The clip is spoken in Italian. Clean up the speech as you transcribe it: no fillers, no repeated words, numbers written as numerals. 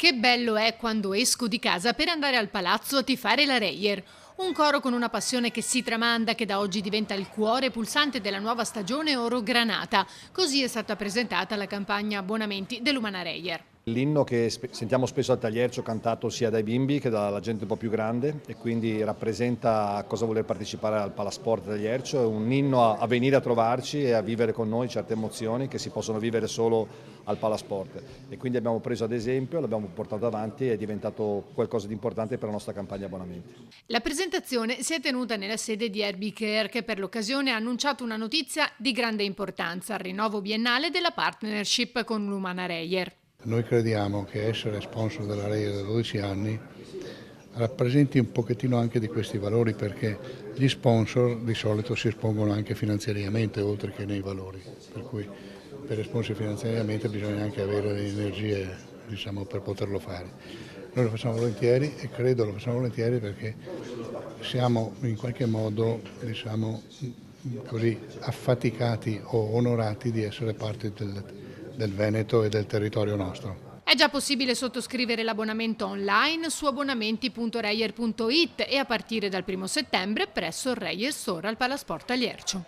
Che bello è quando esco di casa per andare al palazzo a tifare la Reyer. Un coro con una passione che si tramanda, che da oggi diventa il cuore pulsante della nuova stagione oro-granata. Così è stata presentata la campagna abbonamenti dell'Umana Reyer. L'inno che sentiamo spesso al Tagliercio cantato sia dai bimbi che dalla gente un po' più grande e quindi rappresenta cosa voler partecipare al Palasport Tagliercio, è un inno a venire a trovarci e a vivere con noi certe emozioni che si possono vivere solo al Palasport e quindi abbiamo preso ad esempio, l'abbiamo portato avanti e è diventato qualcosa di importante per la nostra campagna abbonamenti. La presentazione si è tenuta nella sede di Herbie Care, che per l'occasione ha annunciato una notizia di grande importanza, il rinnovo biennale della partnership con l'Umana Reyer. Noi crediamo che essere sponsor della Reyer da 12 anni rappresenti un pochettino anche di questi valori, perché gli sponsor di solito si espongono anche finanziariamente oltre che nei valori, per cui per esporsi finanziariamente bisogna anche avere le energie, per poterlo fare. Noi lo facciamo volentieri e credo lo facciamo volentieri perché siamo in qualche modo così affaticati o onorati di essere parte del Veneto e del territorio nostro. È già possibile sottoscrivere l'abbonamento online su abbonamenti.reyer.it e a partire dal 1° settembre presso il Reyer Store al Palasport Tagliercio.